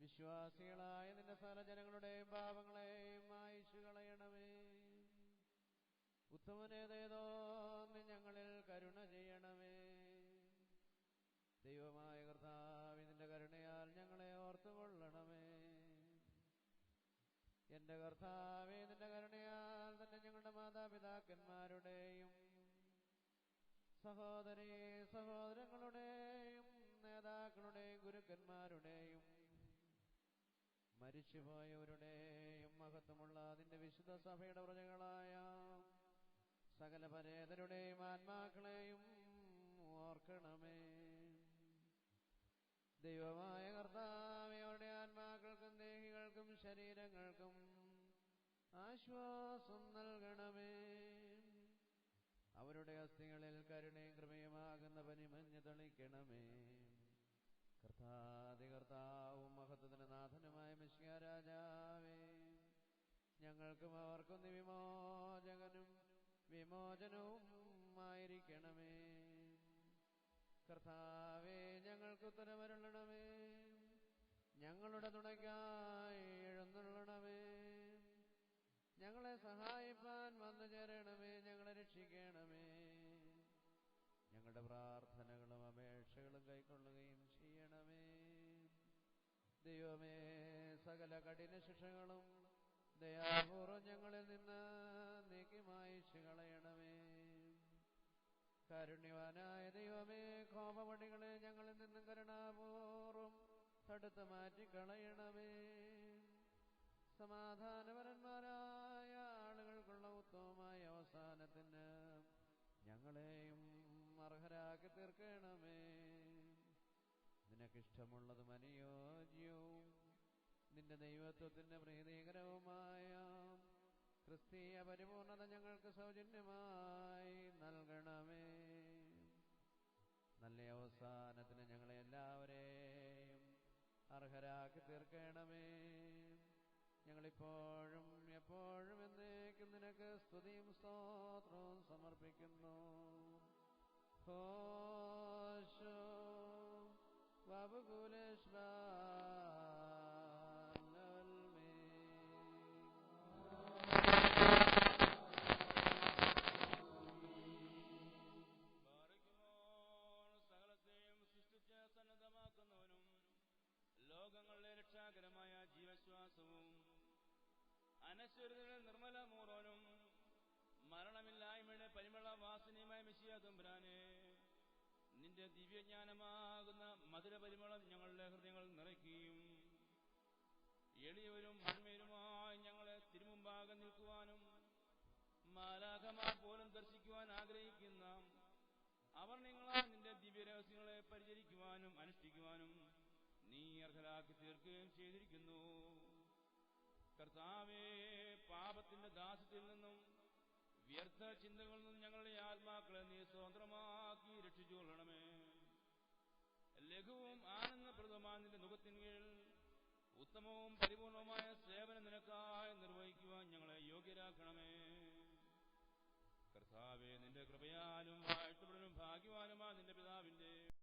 വിശ്വാസികളായ നിന്റെ സകല ജനങ്ങളുടെയും പാപങ്ങളെയും മായിച്ചു കളയണമേ. ഉത്തമനേതേതോ നീ ഞങ്ങളിൽ കരുണ ചെയ്യണമേ. ദൈവമായ കർത്താവേ, നിന്റെ കരുണയാൽ ഞങ്ങളെ ഓർത്തുകൊള്ളണമേ. എന്റെ കർത്താവേ, നിന്റെ കരുണയാൽ തന്നെ ഞങ്ങളുടെ മാതാപിതാക്കന്മാരുടെയും സഹോദരീ സഹോദരങ്ങളുടെയും നേതാക്കളുടെയും ഗുരുക്കന്മാരുടെയും മരിച്ചുപോയവരുടെയും മഹത്വമുള്ള നിന്റെ വിശുദ്ധ സഭയുടെ പ്രജകളായ സകല പരേതരുടെയും ആത്മാക്കളെയും ഓർക്കണമേ. ദൈവമായ കർത്താവേ, അവരുടെ ആത്മാക്കൾക്കും ദേഹികൾക്കും ശരീരങ്ങൾക്കും ആശ്വാസം നൽകണമേ. അവരുടെ അസ്ഥികളിൽ കരുണയും കൃപയുമാകുന്ന പനിമഞ്ഞ് തെളിക്കണമേ. കർത്താവും മഹത്വത്തിന് നാഥനുമായ മിശിഹാ രാജാവേ, ഞങ്ങൾക്കും അവർക്കും നീ വിമോചകനും വിമോചനവും ആയിരിക്കണമേ. കർത്താവേ, ഞങ്ങൾക്ക് ഉത്തരമരുളണമേ. ഞങ്ങളുടെ തുണയ്ക്കായി എഴുന്നള്ളണമേ. ഞങ്ങളെ സഹായിപ്പാൻ വന്നു ചേരണമേ. ഞങ്ങളെ രക്ഷിക്കണമേ. ഞങ്ങളുടെ പ്രാർത്ഥനകളും അപേക്ഷകളും കൈക്കൊള്ളുകയും ചെയ്യണമേ. ദൈവമേ, സകല കഠിന ശിക്ഷകളും ദയാപൂർവം ഞങ്ങളിൽ നിന്ന് നീക്കി മായിച്ചു കളയണമേ. കാരുണ്യവാനായ ദൈവമേ, കോപവടികളെ ഞങ്ങളിൽ നിന്നും കരുണാപൂർവം തടുത്ത് മാറ്റിക്കളയണമേ. സമാധാനപരന്മാരായ ആളുകൾക്കുള്ള ഉത്തമമായ അവസാനത്തിന് ഞങ്ങളെയും അർഹരാക്കി തീർക്കണമേ. നിനക്കിഷ്ടമുള്ളതും അനുയോജ്യവും നിന്റെ ദൈവത്വത്തിന്റെ പ്രീതികരവുമായ ക്രിസ്തീയ പരിപൂർണത ഞങ്ങൾക്ക് സൗജന്യമായി നൽകണമേ. നല്ല അവസാനത്തിന് ഞങ്ങളെ എല്ലാവരെയും അർഹരാക്കി തീർക്കണമേ. ഞങ്ങളിപ്പോഴും എപ്പോഴും എന്നേക്കും നിനക്ക് സ്തുതിയും സ്തോത്രവും സമർപ്പിക്കുന്നു. സകലത്തെയും സൃഷ്ടിച്ച് സന്നദ്ധമാക്കുന്നവനും ലോകങ്ങളുടെ രക്ഷാകരമായ ജീവശ്വാസവും അനശ്വരതയുടെ നിർമ്മല മൂറോനും മരണമില്ലായ്മയുടെ പരിമള തമ്പുരാനെ, നിന്റെ ദിവ്യജ്ഞാനമാകുന്ന മധുരപരിമളം ഞങ്ങളുടെ ഹൃദയങ്ങൾ നിറയ്ക്കുകയും എളിയവരും മൺമേരുമായി ഞങ്ങളെ തിരുമുമ്പാകെ നിൽക്കുവാനും മാലാഖമാർ പോലും ദർശിക്കുവാൻ ആഗ്രഹിക്കുന്ന അവർ നിങ്ങളാൽ നിന്റെ ദിവ്യരഹസ്യങ്ങളെ പരിചരിക്കുവാനും അനുഷ്ഠിക്കുവാനും നീ അർഹരാക്കി തീർക്കുകയും ചെയ്തിരിക്കുന്നു. കർത്താവേ, പാപത്തിന്റെ ദാസ്യത്തിൽ നിന്നും വ്യർത്ഥ ചിന്തകളിൽ നിന്നും ഞങ്ങളുടെ ആത്മാക്കളെ നീ സ്വതന്ത്രമാക്കി രക്ഷിച്ചുകൊള്ളണമേ. ലഘുവും ആനന്ദപ്രദമായ നിന്റെ മുഖത്തിന് കീഴിൽ ഉത്തമവും പരിപൂർണവുമായ സേവനം നിനക്കായി നിർവഹിക്കുവാൻ ഞങ്ങളെ യോഗ്യരാക്കണമേ.